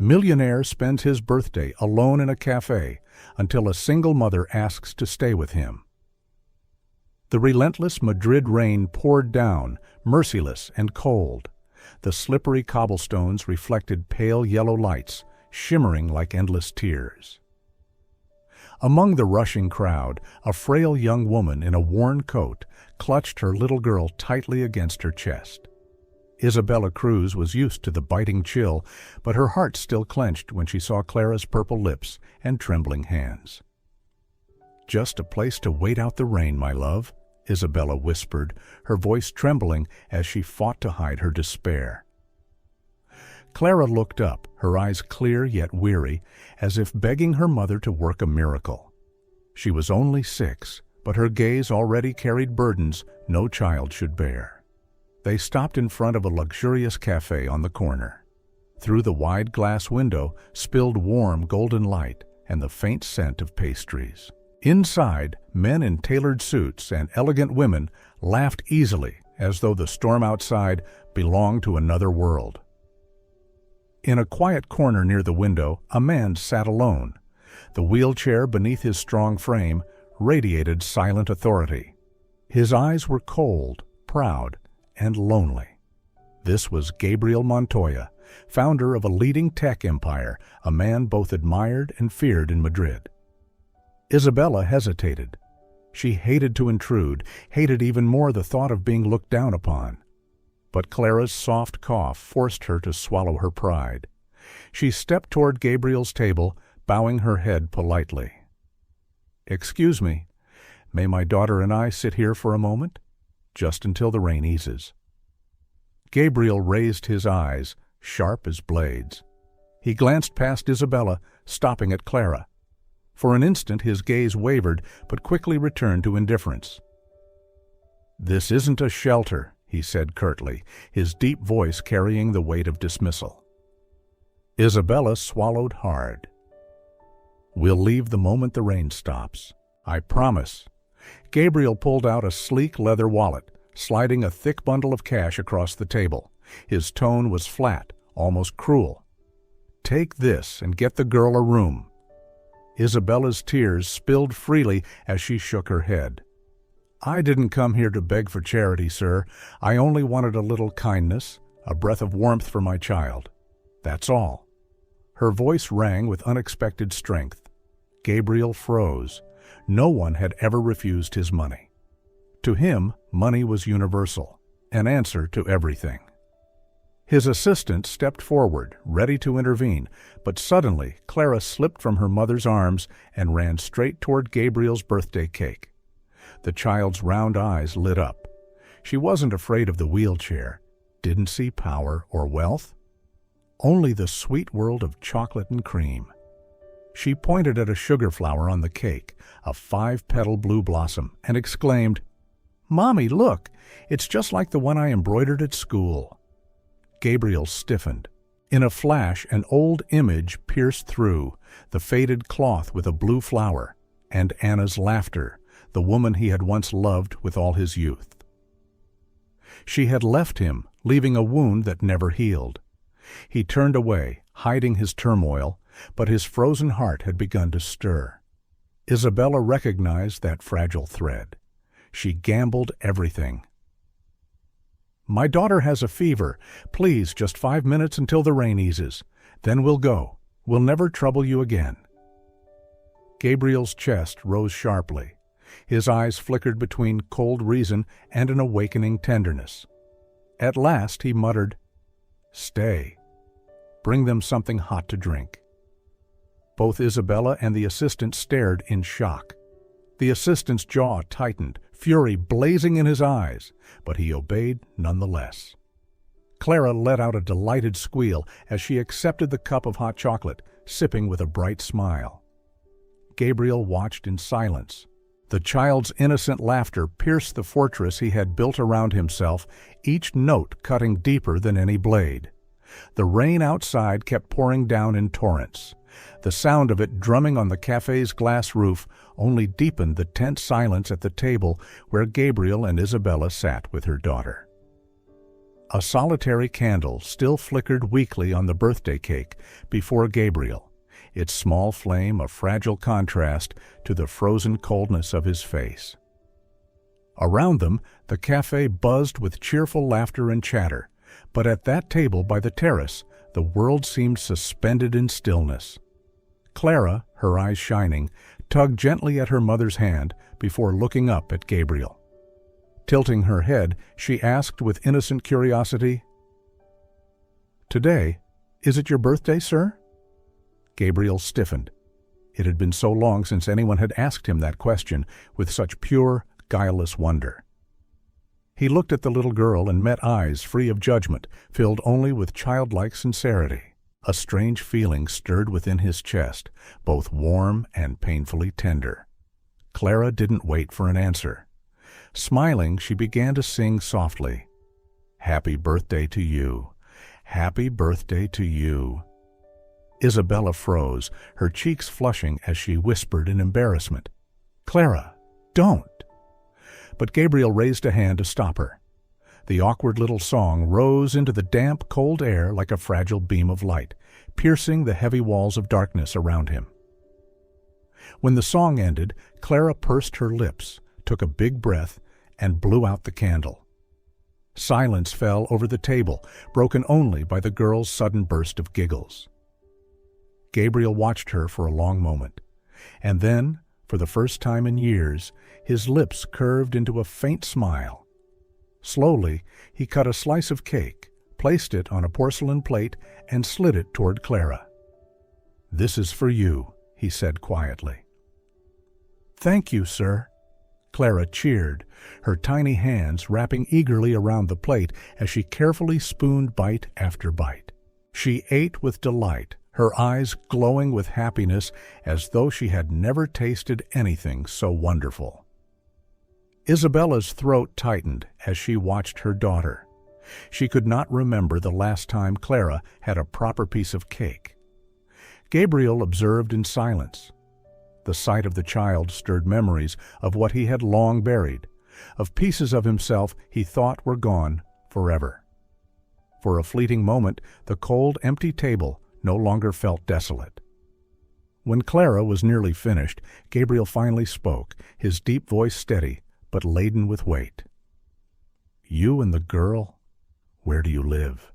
Millionaire spends his birthday alone in a cafe until a single mother asks to stay with him. The relentless Madrid rain poured down, merciless and cold. The slippery cobblestones reflected pale yellow lights, shimmering like endless tears. Among the rushing crowd, a frail young woman in a worn coat clutched her little girl tightly against her chest. Isabella Cruz was used to the biting chill, but her heart still clenched when she saw Clara's purple lips and trembling hands. "Just a place to wait out the rain, my love," Isabella whispered, her voice trembling as she fought to hide her despair. Clara looked up, her eyes clear yet weary, as if begging her mother to work a miracle. She was only 6, but her gaze already carried burdens no child should bear. They stopped in front of a luxurious cafe on the corner. Through the wide glass window spilled warm golden light and the faint scent of pastries. Inside, men in tailored suits and elegant women laughed easily as though the storm outside belonged to another world. In a quiet corner near the window, a man sat alone. The wheelchair beneath his strong frame radiated silent authority. His eyes were cold, proud, and lonely. This was Gabriel Montoya, founder of a leading tech empire, a man both admired and feared in Madrid. Isabella hesitated. She hated to intrude, hated even more the thought of being looked down upon. But Clara's soft cough forced her to swallow her pride. She stepped toward Gabriel's table, bowing her head politely. "Excuse me, may my daughter and I sit here for a moment? Just until the rain eases." Gabriel raised his eyes, sharp as blades. He glanced past Isabella, stopping at Clara. For an instant his gaze wavered, but quickly returned to indifference. "This isn't a shelter," he said curtly, his deep voice carrying the weight of dismissal. Isabella swallowed hard. "We'll leave the moment the rain stops. I promise." Gabriel pulled out a sleek leather wallet, sliding a thick bundle of cash across the table. His tone was flat, almost cruel. "Take this and get the girl a room." Isabella's tears spilled freely as she shook her head. "I didn't come here to beg for charity, sir. I only wanted a little kindness, a breath of warmth for my child. That's all." Her voice rang with unexpected strength. Gabriel froze. No one had ever refused his money. To him, money was universal, an answer to everything. His assistant stepped forward, ready to intervene, but suddenly Clara slipped from her mother's arms and ran straight toward Gabriel's birthday cake. The child's round eyes lit up. She wasn't afraid of the wheelchair, didn't see power or wealth, only the sweet world of chocolate and cream. She pointed at a sugar flower on the cake, a 5-petal blue blossom, and exclaimed, "Mommy, look! It's just like the one I embroidered at school." Gabriel stiffened. In a flash, an old image pierced through, the faded cloth with a blue flower, and Anna's laughter, the woman he had once loved with all his youth. She had left him, leaving a wound that never healed. He turned away, hiding his turmoil, but his frozen heart had begun to stir. Isabella recognized that fragile thread. She gambled everything. "My daughter has a fever. Please, just 5 minutes until the rain eases. Then we'll go. We'll never trouble you again." Gabriel's chest rose sharply. His eyes flickered between cold reason and an awakening tenderness. At last he muttered, "Stay. Bring them something hot to drink." Both Isabella and the assistant stared in shock. The assistant's jaw tightened, fury blazing in his eyes, but he obeyed nonetheless. Clara let out a delighted squeal as she accepted the cup of hot chocolate, sipping with a bright smile. Gabriel watched in silence. The child's innocent laughter pierced the fortress he had built around himself, each note cutting deeper than any blade. The rain outside kept pouring down in torrents. The sound of it drumming on the cafe's glass roof only deepened the tense silence at the table where Gabriel and Isabella sat with her daughter. A solitary candle still flickered weakly on the birthday cake before Gabriel, its small flame a fragile contrast to the frozen coldness of his face. Around them, the cafe buzzed with cheerful laughter and chatter, but at that table by the terrace, the world seemed suspended in stillness. Clara, her eyes shining, tugged gently at her mother's hand before looking up at Gabriel. Tilting her head, she asked with innocent curiosity, "Today, is it your birthday, sir?" Gabriel stiffened. It had been so long since anyone had asked him that question with such pure, guileless wonder. He looked at the little girl and met eyes free of judgment, filled only with childlike sincerity. A strange feeling stirred within his chest, both warm and painfully tender. Clara didn't wait for an answer. Smiling, she began to sing softly, "Happy birthday to you. Happy birthday to you." Isabella froze, her cheeks flushing as she whispered in embarrassment, "Clara, don't!" But Gabriel raised a hand to stop her. The awkward little song rose into the damp, cold air like a fragile beam of light, piercing the heavy walls of darkness around him. When the song ended, Clara pursed her lips, took a big breath, and blew out the candle. Silence fell over the table, broken only by the girl's sudden burst of giggles. Gabriel watched her for a long moment, and then, for the first time in years, his lips curved into a faint smile. Slowly, he cut a slice of cake, placed it on a porcelain plate, and slid it toward Clara. "This is for you," he said quietly. "Thank you, sir." Clara cheered, her tiny hands wrapping eagerly around the plate as she carefully spooned bite after bite. She ate with delight, her eyes glowing with happiness as though she had never tasted anything so wonderful. Isabella's throat tightened as she watched her daughter. She could not remember the last time Clara had a proper piece of cake. Gabriel observed in silence. The sight of the child stirred memories of what he had long buried, of pieces of himself he thought were gone forever. For a fleeting moment, the cold, empty table no longer felt desolate. When Clara was nearly finished, Gabriel finally spoke, his deep voice steady, but laden with weight. "You and the girl? Where do you live?"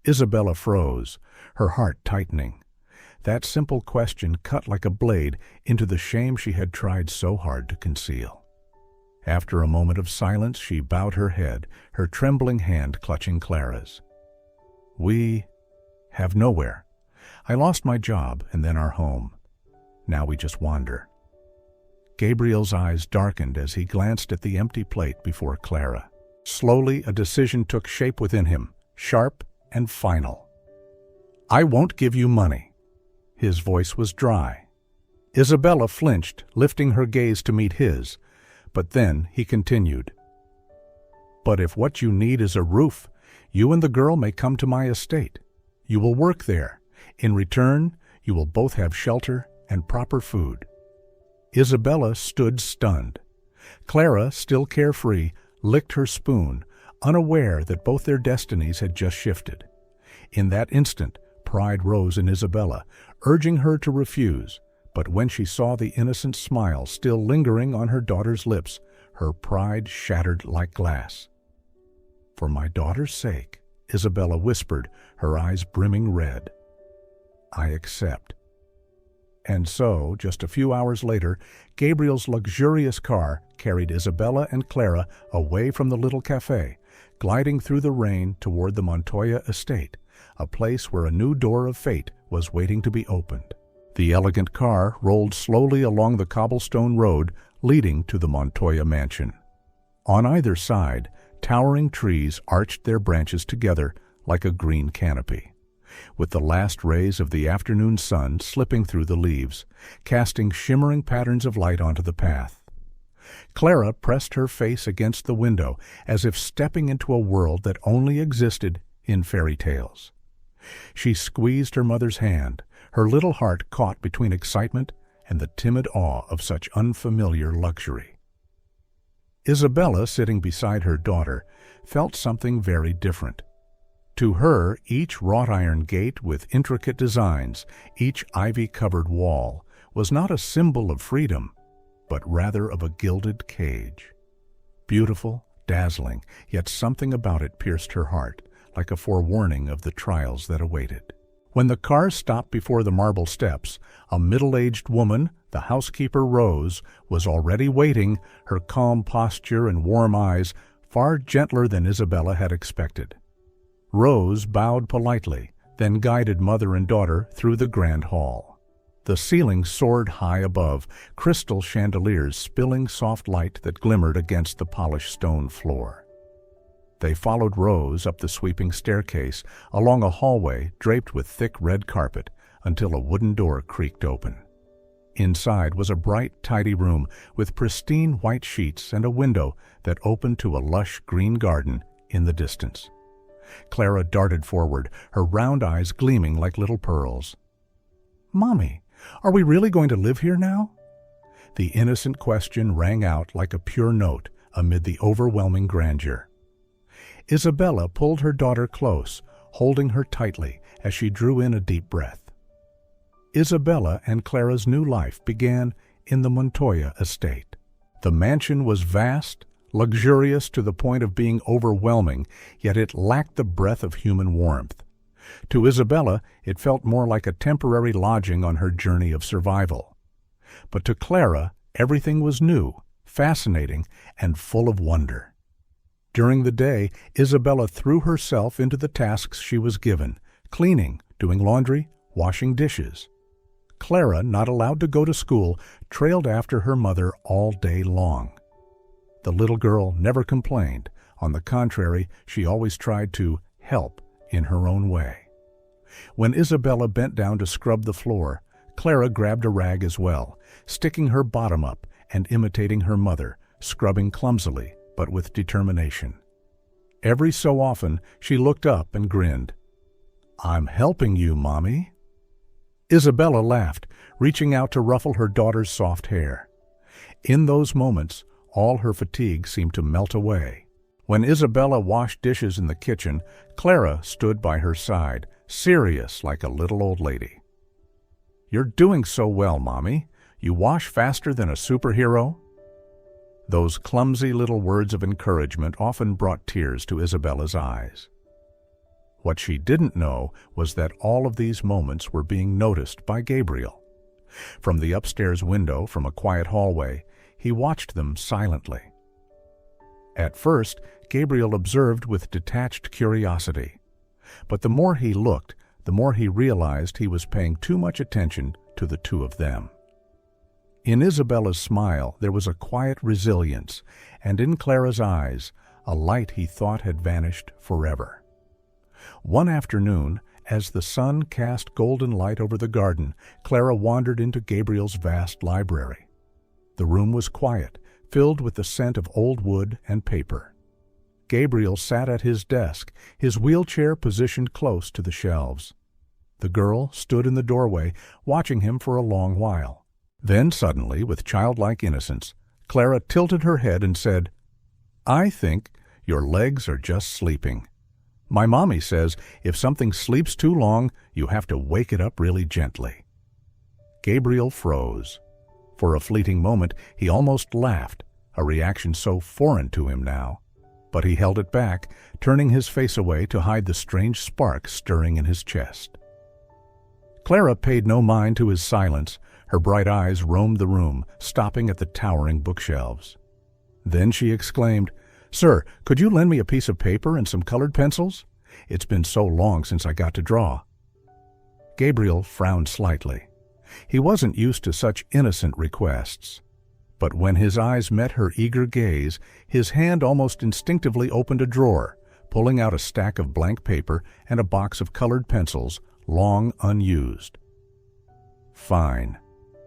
Isabella froze, her heart tightening. That simple question cut like a blade into the shame she had tried so hard to conceal. After a moment of silence, she bowed her head, her trembling hand clutching Clara's. "We have nowhere. I lost my job and then our home. Now we just wander." Gabriel's eyes darkened as he glanced at the empty plate before Clara. Slowly, a decision took shape within him, sharp and final. "I won't give you money." His voice was dry. Isabella flinched, lifting her gaze to meet his, but then he continued, "But if what you need is a roof, you and the girl may come to my estate. You will work there. In return, you will both have shelter and proper food." Isabella stood stunned. Clara, still carefree, licked her spoon, unaware that both their destinies had just shifted. In that instant, pride rose in Isabella, urging her to refuse, but when she saw the innocent smile still lingering on her daughter's lips, her pride shattered like glass. "For my daughter's sake," Isabella whispered, her eyes brimming red, "I accept." And so, just a few hours later, Gabriel's luxurious car carried Isabella and Clara away from the little cafe, gliding through the rain toward the Montoya estate, a place where a new door of fate was waiting to be opened. The elegant car rolled slowly along the cobblestone road leading to the Montoya mansion. On either side, towering trees arched their branches together like a green canopy, with the last rays of the afternoon sun slipping through the leaves, casting shimmering patterns of light onto the path. Clara pressed her face against the window as if stepping into a world that only existed in fairy tales. She squeezed her mother's hand, her little heart caught between excitement and the timid awe of such unfamiliar luxury. Isabella, sitting beside her daughter, felt something very different. To her, each wrought-iron gate with intricate designs, each ivy-covered wall, was not a symbol of freedom, but rather of a gilded cage. Beautiful, dazzling, yet something about it pierced her heart, like a forewarning of the trials that awaited. When the car stopped before the marble steps, a middle-aged woman, the housekeeper Rose, was already waiting, her calm posture and warm eyes far gentler than Isabella had expected. Rose bowed politely, then guided mother and daughter through the grand hall. The ceiling soared high above, crystal chandeliers spilling soft light that glimmered against the polished stone floor. They followed Rose up the sweeping staircase, along a hallway draped with thick red carpet, until a wooden door creaked open. Inside was a bright, tidy room with pristine white sheets and a window that opened to a lush green garden in the distance. Clara darted forward, her round eyes gleaming like little pearls. "Mommy, are we really going to live here now?" The innocent question rang out like a pure note amid the overwhelming grandeur. Isabella pulled her daughter close, holding her tightly as she drew in a deep breath. Isabella and Clara's new life began in the Montoya estate. The mansion was vast, luxurious to the point of being overwhelming, yet it lacked the breath of human warmth. To Isabella, it felt more like a temporary lodging on her journey of survival. But to Clara, everything was new, fascinating, and full of wonder. During the day, Isabella threw herself into the tasks she was given, cleaning, doing laundry, washing dishes. Clara, not allowed to go to school, trailed after her mother all day long. The little girl never complained. On the contrary, she always tried to help in her own way. When Isabella bent down to scrub the floor, Clara grabbed a rag as well, sticking her bottom up and imitating her mother, scrubbing clumsily but with determination. Every so often, she looked up and grinned. "I'm helping you, Mommy." Isabella laughed, reaching out to ruffle her daughter's soft hair. In those moments, all her fatigue seemed to melt away. When Isabella washed dishes in the kitchen, Clara stood by her side, serious like a little old lady. "You're doing so well, Mommy. You wash faster than a superhero." Those clumsy little words of encouragement often brought tears to Isabella's eyes. What she didn't know was that all of these moments were being noticed by Gabriel. From the upstairs window, from a quiet hallway, he watched them silently. At first, Gabriel observed with detached curiosity. But the more he looked, the more he realized he was paying too much attention to the two of them. In Isabella's smile there was a quiet resilience, and in Clara's eyes a light he thought had vanished forever. One afternoon, as the sun cast golden light over the garden, Clara wandered into Gabriel's vast library. The room was quiet, filled with the scent of old wood and paper. Gabriel sat at his desk, his wheelchair positioned close to the shelves. The girl stood in the doorway, watching him for a long while. Then suddenly, with childlike innocence, Clara tilted her head and said, "I think your legs are just sleeping. My mommy says if something sleeps too long, you have to wake it up really gently." Gabriel froze. For a fleeting moment, he almost laughed, a reaction so foreign to him now. But he held it back, turning his face away to hide the strange spark stirring in his chest. Clara paid no mind to his silence. Her bright eyes roamed the room, stopping at the towering bookshelves. Then she exclaimed, "Sir, could you lend me a piece of paper and some colored pencils? It's been so long since I got to draw." Gabriel frowned slightly. He wasn't used to such innocent requests. But when his eyes met her eager gaze, his hand almost instinctively opened a drawer, pulling out a stack of blank paper and a box of colored pencils, long unused. "Fine,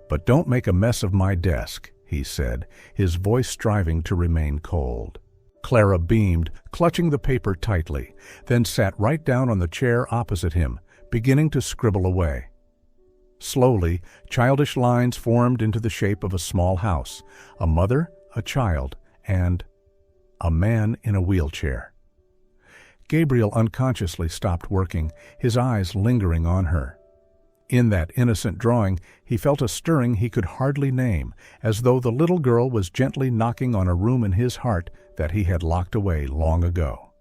but don't make a mess of my desk," he said, his voice striving to remain cold. Clara beamed, clutching the paper tightly, then sat right down on the chair opposite him, beginning to scribble away. Slowly, childish lines formed into the shape of a small house, a mother, a child, and a man in a wheelchair. Gabriel unconsciously stopped working, his eyes lingering on her. In that innocent drawing, he felt a stirring he could hardly name, as though the little girl was gently knocking on a room in his heart that he had locked away long ago.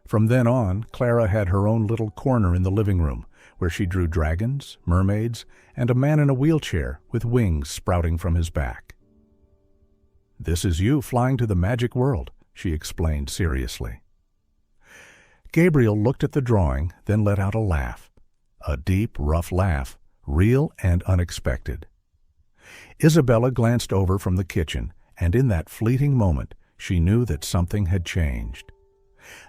From then on, Clara had her own little corner in the living room, where she drew dragons, mermaids, and a man in a wheelchair with wings sprouting from his back. "This is you flying to the magic world," she explained seriously. Gabriel looked at the drawing, then let out a laugh. A deep, rough laugh, real and unexpected. Isabella glanced over from the kitchen, and in that fleeting moment, she knew that something had changed.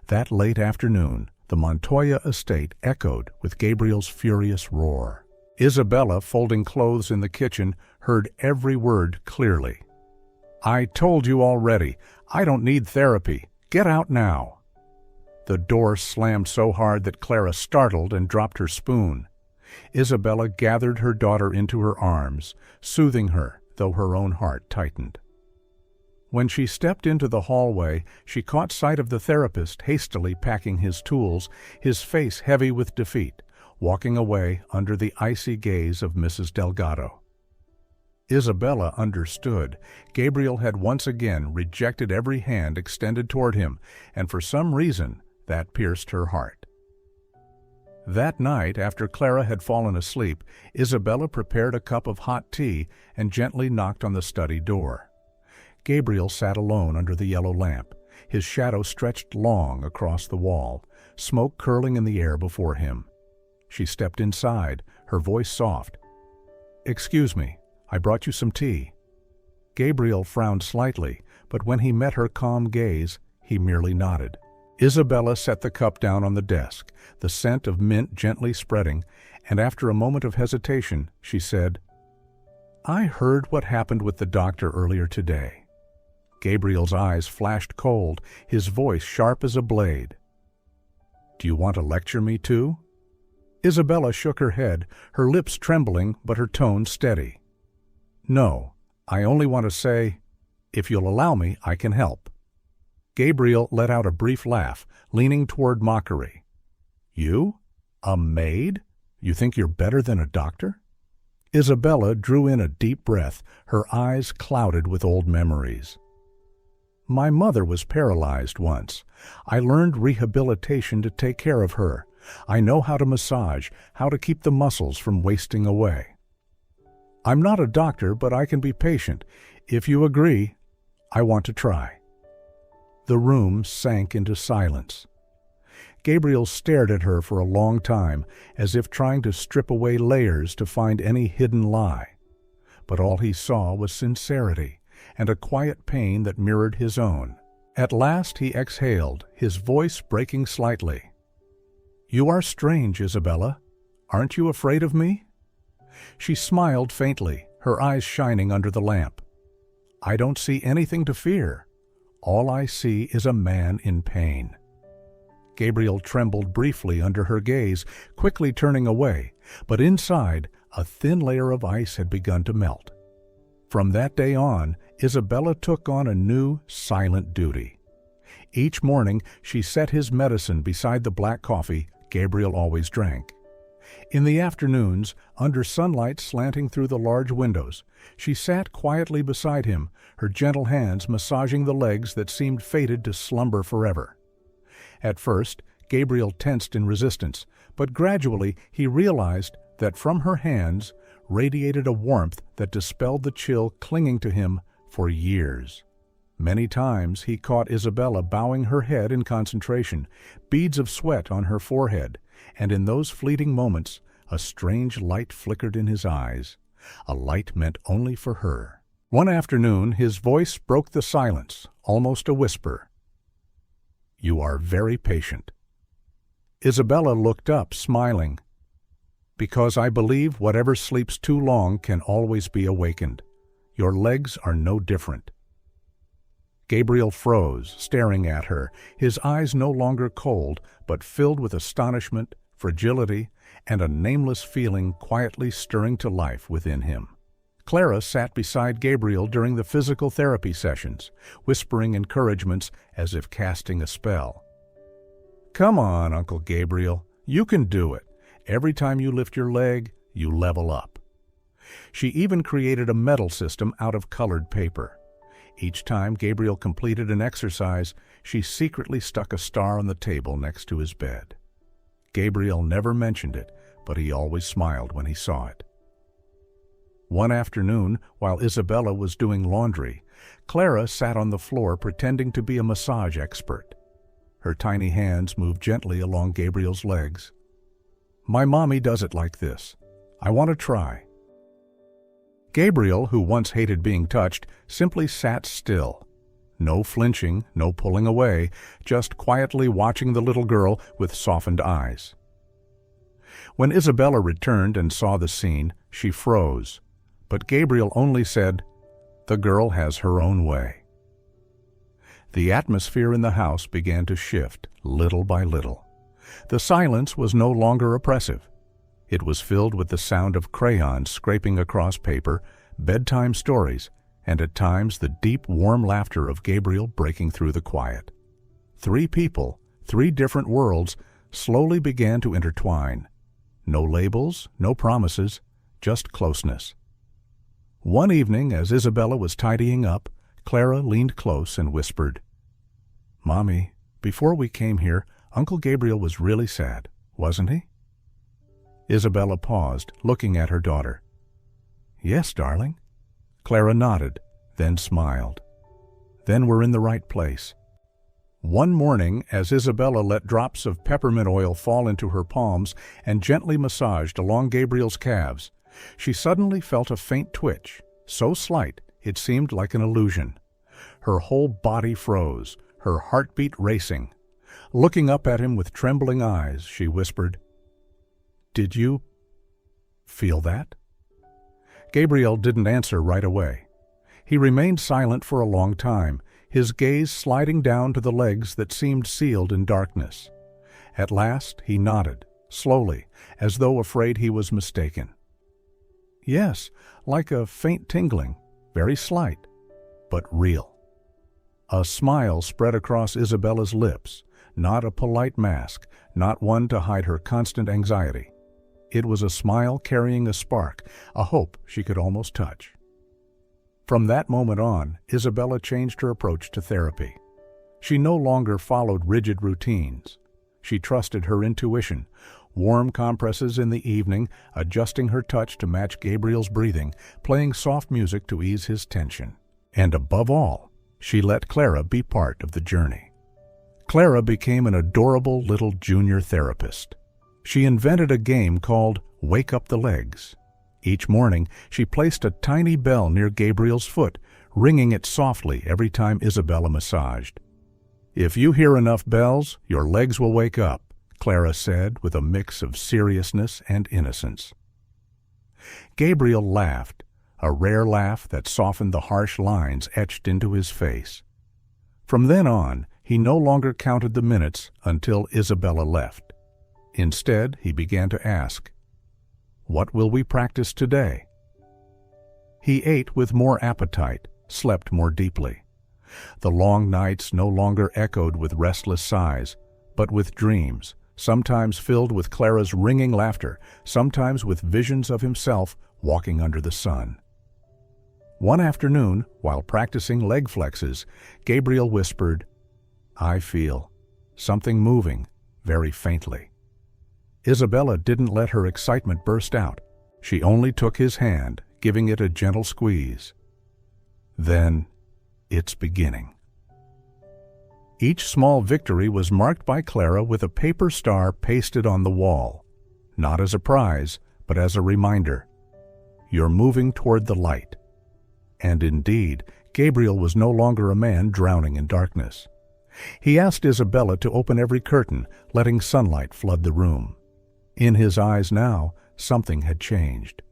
That late afternoon, the Montoya estate echoed with Gabriel's furious roar. Isabella, folding clothes in the kitchen, heard every word clearly. "I told you already. I don't need therapy. Get out now." The door slammed so hard that Clara startled and dropped her spoon. Isabella gathered her daughter into her arms, soothing her, though her own heart tightened. When she stepped into the hallway, she caught sight of the therapist hastily packing his tools, his face heavy with defeat, walking away under the icy gaze of Mrs. Delgado. Isabella understood. Gabriel had once again rejected every hand extended toward him, and for some reason that pierced her heart. That night, after Clara had fallen asleep, Isabella prepared a cup of hot tea and gently knocked on the study door. Gabriel sat alone under the yellow lamp, his shadow stretched long across the wall, smoke curling in the air before him. She stepped inside, her voice soft. "Excuse me, I brought you some tea." Gabriel frowned slightly, but when he met her calm gaze, he merely nodded. Isabella set the cup down on the desk, the scent of mint gently spreading, and after a moment of hesitation, she said, "I heard what happened with the doctor earlier today." Gabriel's eyes flashed cold, his voice sharp as a blade. "Do you want to lecture me too?" Isabella shook her head, her lips trembling but her tone steady. "No, I only want to say, if you'll allow me, I can help." Gabriel let out a brief laugh, leaning toward mockery. "You? A maid? You think you're better than a doctor?" Isabella drew in a deep breath, her eyes clouded with old memories. "My mother was paralyzed once. I learned rehabilitation to take care of her. I know how to massage, how to keep the muscles from wasting away. I'm not a doctor, but I can be patient. If you agree, I want to try." The room sank into silence. Gabriel stared at her for a long time, as if trying to strip away layers to find any hidden lie. But all he saw was sincerity, and a quiet pain that mirrored his own. At last he exhaled, his voice breaking slightly. "You are strange, Isabella. Aren't you afraid of me?" She smiled faintly, her eyes shining under the lamp. "I don't see anything to fear. All I see is a man in pain." Gabriel trembled briefly under her gaze, quickly turning away, but inside, a thin layer of ice had begun to melt. From that day on, Isabella took on a new, silent duty. Each morning, she set his medicine beside the black coffee Gabriel always drank. In the afternoons, under sunlight slanting through the large windows, she sat quietly beside him, her gentle hands massaging the legs that seemed fated to slumber forever. At first, Gabriel tensed in resistance, but gradually he realized that from her hands radiated a warmth that dispelled the chill clinging to him for years. Many times he caught Isabella bowing her head in concentration, beads of sweat on her forehead, and in those fleeting moments a strange light flickered in his eyes, a light meant only for her. One afternoon his voice broke the silence, almost a whisper. "You are very patient." Isabella looked up, smiling. "Because I believe whatever sleeps too long can always be awakened. Your legs are no different." Gabriel froze, staring at her, his eyes no longer cold, but filled with astonishment, fragility, and a nameless feeling quietly stirring to life within him. Clara sat beside Gabriel during the physical therapy sessions, whispering encouragements as if casting a spell. "Come on, Uncle Gabriel, you can do it. Every time you lift your leg, you level up." She even created a medal system out of colored paper. Each time Gabriel completed an exercise, she secretly stuck a star on the table next to his bed. Gabriel never mentioned it, but he always smiled when he saw it. One afternoon, while Isabella was doing laundry, Clara sat on the floor pretending to be a massage expert. Her tiny hands moved gently along Gabriel's legs. "My mommy does it like this. I want to try." Gabriel, who once hated being touched, simply sat still. No flinching, no pulling away, just quietly watching the little girl with softened eyes. When Isabella returned and saw the scene, she froze. But Gabriel only said, "The girl has her own way." The atmosphere in the house began to shift, little by little. The silence was no longer oppressive. It was filled with the sound of crayons scraping across paper, bedtime stories, and at times the deep, warm laughter of Gabriel breaking through the quiet. 3 people, 3 different worlds, slowly began to intertwine. No labels, no promises, just closeness. One evening, as Isabella was tidying up, Clara leaned close and whispered, "Mommy, before we came here, Uncle Gabriel was really sad, wasn't he?" Isabella paused, looking at her daughter. "Yes, darling." Clara nodded, then smiled. "Then we're in the right place." One morning, as Isabella let drops of peppermint oil fall into her palms and gently massaged along Gabriel's calves, she suddenly felt a faint twitch, so slight it seemed like an illusion. Her whole body froze, her heartbeat racing. Looking up at him with trembling eyes, she whispered, "Did you feel that?" Gabriel didn't answer right away. He remained silent for a long time, his gaze sliding down to the legs that seemed sealed in darkness. At last he nodded, slowly, as though afraid he was mistaken. "Yes, like a faint tingling, very slight, but real." A smile spread across Isabella's lips, not a polite mask, not one to hide her constant anxiety. It was a smile carrying a spark, a hope she could almost touch. From that moment on, Isabella changed her approach to therapy. She no longer followed rigid routines. She trusted her intuition, warm compresses in the evening, adjusting her touch to match Gabriel's breathing, playing soft music to ease his tension. And above all, she let Clara be part of the journey. Clara became an adorable little junior therapist. She invented a game called Wake Up the Legs. Each morning, she placed a tiny bell near Gabriel's foot, ringing it softly every time Isabella massaged. "If you hear enough bells, your legs will wake up," Clara said with a mix of seriousness and innocence. Gabriel laughed, a rare laugh that softened the harsh lines etched into his face. From then on, he no longer counted the minutes until Isabella left. Instead, he began to ask, "What will we practice today?" He ate with more appetite, slept more deeply. The long nights no longer echoed with restless sighs, but with dreams, sometimes filled with Clara's ringing laughter, sometimes with visions of himself walking under the sun. One afternoon, while practicing leg flexes, Gabriel whispered, "I feel something moving, very faintly." Isabella didn't let her excitement burst out. She only took his hand, giving it a gentle squeeze. Then, it's beginning. Each small victory was marked by Clara with a paper star pasted on the wall, not as a prize, but as a reminder. You're moving toward the light. And indeed, Gabriel was no longer a man drowning in darkness. He asked Isabella to open every curtain, letting sunlight flood the room. In his eyes now, something had changed.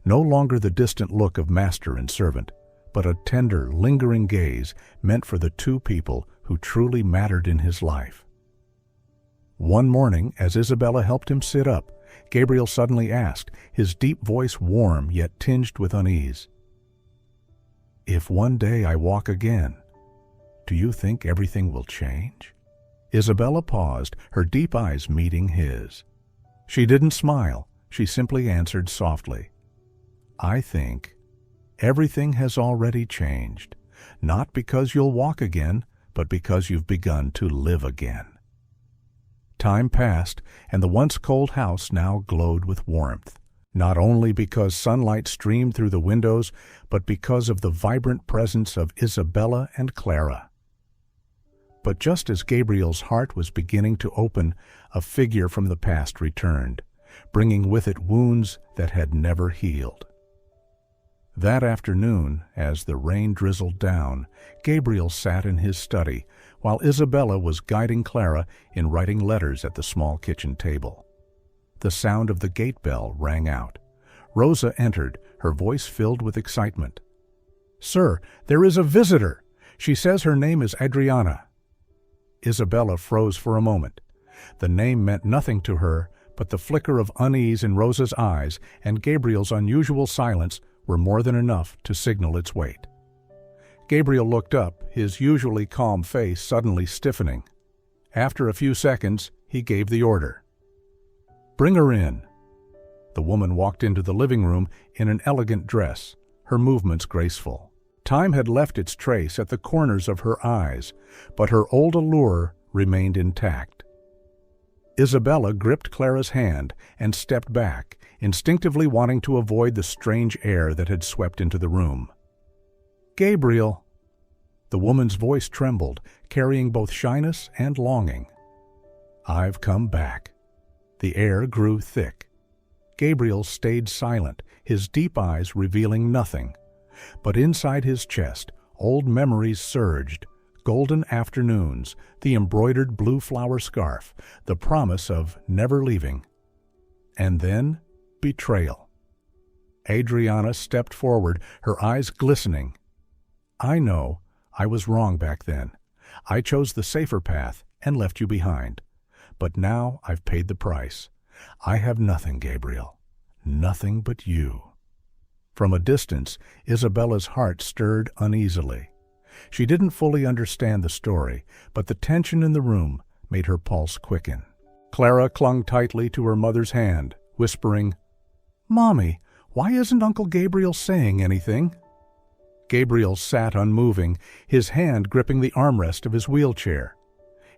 No longer the distant look of master and servant, but a tender, lingering gaze meant for the 2 people who truly mattered in his life. One morning, as Isabella helped him sit up, Gabriel suddenly asked, his deep voice warm yet tinged with unease, If one day I walk again, do you think everything will change?" Isabella paused, her deep eyes meeting his. She didn't smile. She simply answered softly, "I think everything has already changed, not because you'll walk again, but because you've begun to live again." Time passed, and the once cold house now glowed with warmth, not only because sunlight streamed through the windows, but because of the vibrant presence of Isabella and Clara. But just as Gabriel's heart was beginning to open, a figure from the past returned, bringing with it wounds that had never healed. That afternoon, as the rain drizzled down, Gabriel sat in his study, while Isabella was guiding Clara in writing letters at the small kitchen table. The sound of the gate bell rang out. Rosa entered, her voice filled with excitement. "Sir, there is a visitor. She says her name is Adriana." Isabella froze for a moment. The name meant nothing to her, but the flicker of unease in Rosa's eyes and Gabriel's unusual silence were more than enough to signal its weight. Gabriel looked up, his usually calm face suddenly stiffening. After a few seconds, he gave the order. "Bring her in." The woman walked into the living room in an elegant dress, her movements graceful. Time had left its trace at the corners of her eyes, but her old allure remained intact. Isabella gripped Clara's hand and stepped back, instinctively wanting to avoid the strange air that had swept into the room. "Gabriel!" The woman's voice trembled, carrying both shyness and longing. "I've come back." The air grew thick. Gabriel stayed silent, his deep eyes revealing nothing. But inside his chest, old memories surged, golden afternoons, the embroidered blue flower scarf, the promise of never leaving. And then, betrayal. Adriana stepped forward, her eyes glistening. "I know, I was wrong back then. I chose the safer path and left you behind. But now I've paid the price. I have nothing, Gabriel. Nothing but you." From a distance, Isabella's heart stirred uneasily. She didn't fully understand the story, but the tension in the room made her pulse quicken. Clara clung tightly to her mother's hand, whispering, "Mommy, why isn't Uncle Gabriel saying anything?" Gabriel sat unmoving, his hand gripping the armrest of his wheelchair.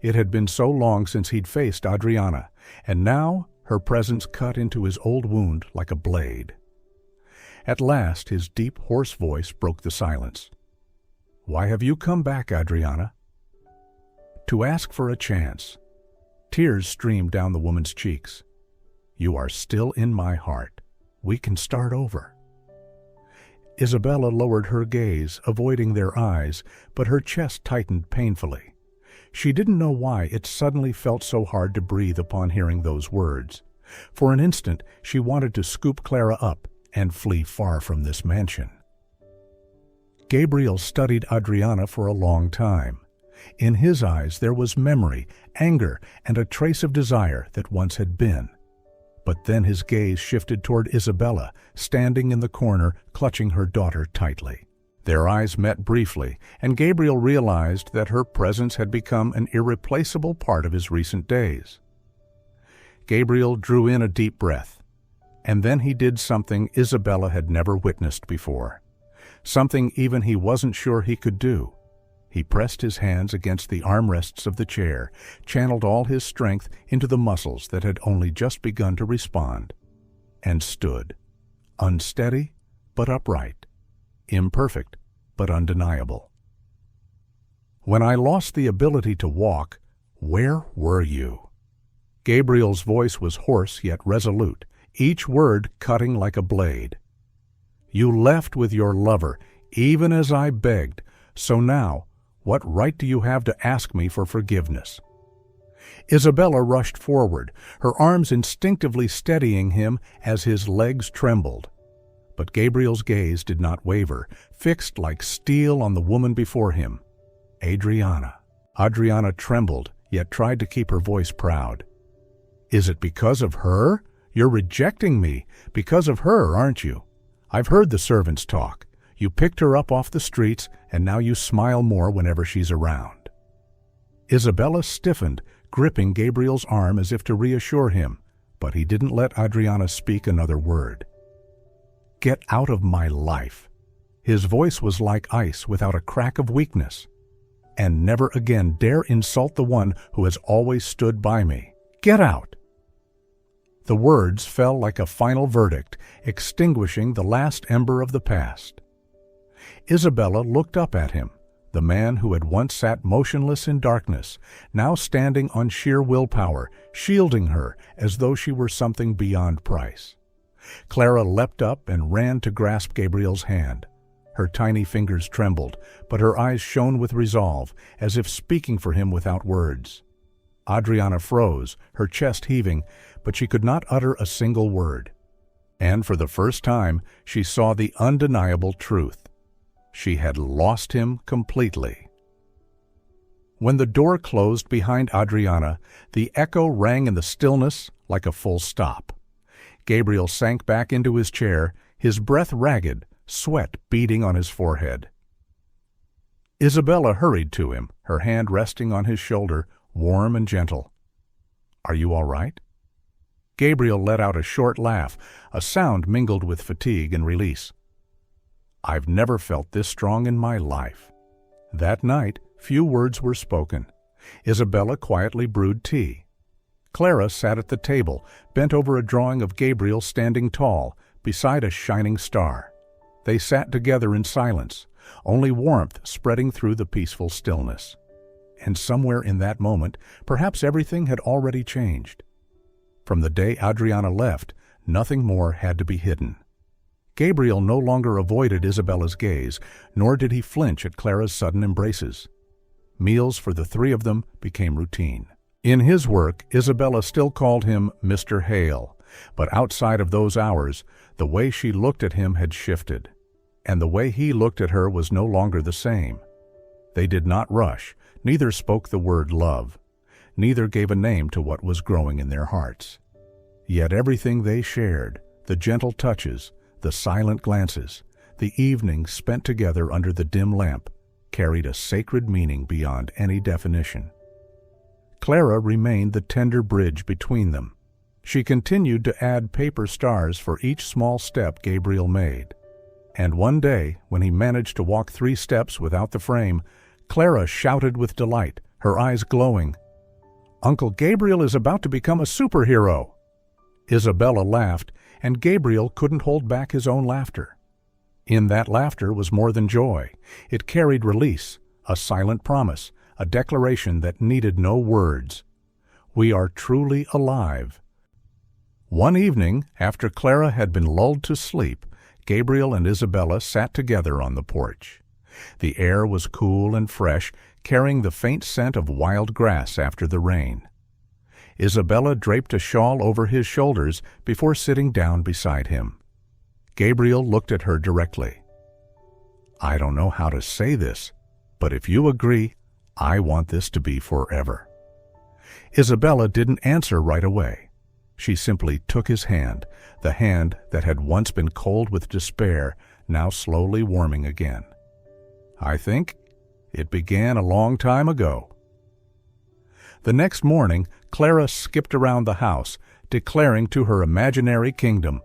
It had been so long since he'd faced Adriana, and now her presence cut into his old wound like a blade. At last his deep, hoarse voice broke the silence. "Why have you come back, Adriana?" "To ask for a chance." Tears streamed down the woman's cheeks. "You are still in my heart. We can start over." Isabella lowered her gaze, avoiding their eyes, but her chest tightened painfully. She didn't know why it suddenly felt so hard to breathe upon hearing those words. For an instant, she wanted to scoop Clara up and flee far from this mansion. Gabriel studied Adriana for a long time. In his eyes there was memory, anger, and a trace of desire that once had been. But then his gaze shifted toward Isabella, standing in the corner, clutching her daughter tightly. Their eyes met briefly, and Gabriel realized that her presence had become an irreplaceable part of his recent days. Gabriel drew in a deep breath. And then he did something Isabella had never witnessed before. Something even he wasn't sure he could do. He pressed his hands against the armrests of the chair, channeled all his strength into the muscles that had only just begun to respond, and stood, unsteady but upright, imperfect but undeniable. "When I lost the ability to walk, where were you?" Gabriel's voice was hoarse yet resolute, each word cutting like a blade. "You left with your lover, even as I begged, so now, what right do you have to ask me for forgiveness?" Isabella rushed forward, her arms instinctively steadying him as his legs trembled. But Gabriel's gaze did not waver, fixed like steel on the woman before him. Adriana. Adriana trembled, yet tried to keep her voice proud. "Is it because of her? You're rejecting me. Because of her, aren't you? I've heard the servants talk. You picked her up off the streets, and now you smile more whenever she's around." Isabella stiffened, gripping Gabriel's arm as if to reassure him, but he didn't let Adriana speak another word. "Get out of my life." His voice was like ice without a crack of weakness. "And never again dare insult the one who has always stood by me. Get out!" The words fell like a final verdict, extinguishing the last ember of the past. Isabella looked up at him, the man who had once sat motionless in darkness, now standing on sheer willpower, shielding her as though she were something beyond price. Clara leapt up and ran to grasp Gabriel's hand. Her tiny fingers trembled, but her eyes shone with resolve, as if speaking for him without words. Adriana froze, her chest heaving, but she could not utter a single word. And for the first time, she saw the undeniable truth. She had lost him completely. When the door closed behind Adriana, the echo rang in the stillness like a full stop. Gabriel sank back into his chair, his breath ragged, sweat beading on his forehead. Isabella hurried to him, her hand resting on his shoulder, warm and gentle. "Are you all right?" Gabriel let out a short laugh, a sound mingled with fatigue and release. "I've never felt this strong in my life." That night, few words were spoken. Isabella quietly brewed tea. Clara sat at the table, bent over a drawing of Gabriel standing tall, beside a shining star. They sat together in silence, only warmth spreading through the peaceful stillness. And somewhere in that moment, perhaps everything had already changed. From the day Adriana left, nothing more had to be hidden. Gabriel no longer avoided Isabella's gaze, nor did he flinch at Clara's sudden embraces. Meals for the three of them became routine. In his work, Isabella still called him Mr. Hale, but outside of those hours, the way she looked at him had shifted, and the way he looked at her was no longer the same. They did not rush, neither spoke the word love, neither gave a name to what was growing in their hearts. Yet everything they shared, the gentle touches, the silent glances, the evenings spent together under the dim lamp, carried a sacred meaning beyond any definition. Clara remained the tender bridge between them. She continued to add paper stars for each small step Gabriel made. And one day, when he managed to walk 3 steps without the frame, Clara shouted with delight, her eyes glowing, "Uncle Gabriel is about to become a superhero!" Isabella laughed, and Gabriel couldn't hold back his own laughter. In that laughter was more than joy. It carried release, a silent promise, a declaration that needed no words. We are truly alive. One evening, after Clara had been lulled to sleep, Gabriel and Isabella sat together on the porch. The air was cool and fresh, carrying the faint scent of wild grass after the rain. Isabella draped a shawl over his shoulders before sitting down beside him. Gabriel looked at her directly. "I don't know how to say this, but if you agree, I want this to be forever." Isabella didn't answer right away. She simply took his hand, the hand that had once been cold with despair, now slowly warming again. "I think it began a long time ago." The next morning, Clara skipped around the house, declaring to her imaginary kingdom,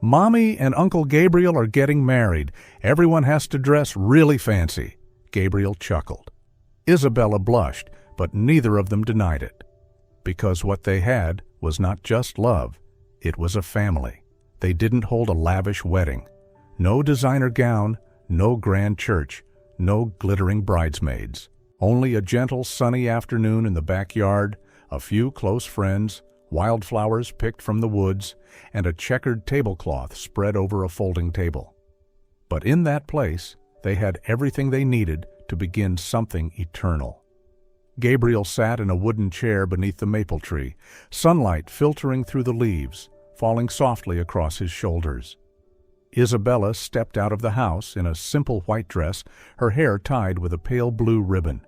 "Mommy and Uncle Gabriel are getting married. Everyone has to dress really fancy." Gabriel chuckled. Isabella blushed, but neither of them denied it. Because what they had was not just love, it was a family. They didn't hold a lavish wedding. No designer gown, no grand church, no glittering bridesmaids. Only a gentle sunny afternoon in the backyard, a few close friends, wildflowers picked from the woods, and a checkered tablecloth spread over a folding table. But in that place, they had everything they needed to begin something eternal. Gabriel sat in a wooden chair beneath the maple tree, sunlight filtering through the leaves, falling softly across his shoulders. Isabella stepped out of the house in a simple white dress, her hair tied with a pale blue ribbon.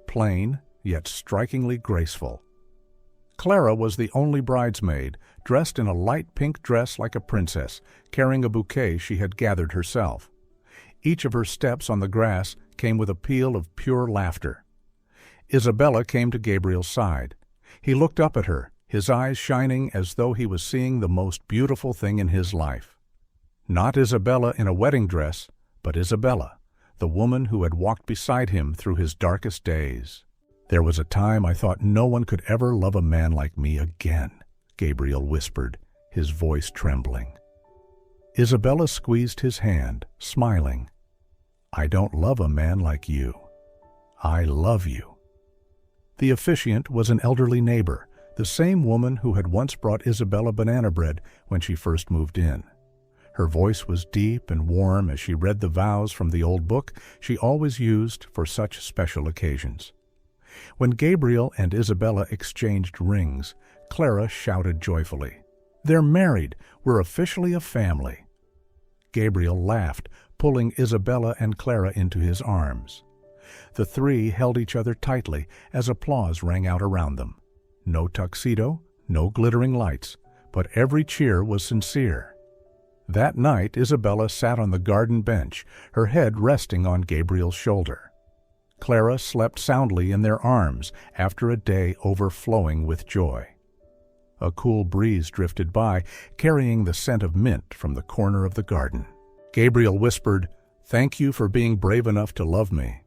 Plain, yet strikingly graceful. Clara was the only bridesmaid, dressed in a light pink dress like a princess, carrying a bouquet she had gathered herself. Each of her steps on the grass came with a peal of pure laughter. Isabella came to Gabriel's side. He looked up at her, his eyes shining as though he was seeing the most beautiful thing in his life. Not Isabella in a wedding dress, but Isabella, the woman who had walked beside him through his darkest days. "There was a time I thought no one could ever love a man like me again," Gabriel whispered, his voice trembling. Isabella squeezed his hand, smiling. "I don't love a man like you. I love you." The officiant was an elderly neighbor, the same woman who had once brought Isabella banana bread when she first moved in. Her voice was deep and warm as she read the vows from the old book she always used for such special occasions. When Gabriel and Isabella exchanged rings, Clara shouted joyfully, "They're married! We're officially a family!" Gabriel laughed, pulling Isabella and Clara into his arms. The three held each other tightly as applause rang out around them. No tuxedo, no glittering lights, but every cheer was sincere. That night Isabella sat on the garden bench, her head resting on Gabriel's shoulder. Clara slept soundly in their arms after a day overflowing with joy. A cool breeze drifted by, carrying the scent of mint from the corner of the garden. Gabriel whispered, "Thank you for being brave enough to love me."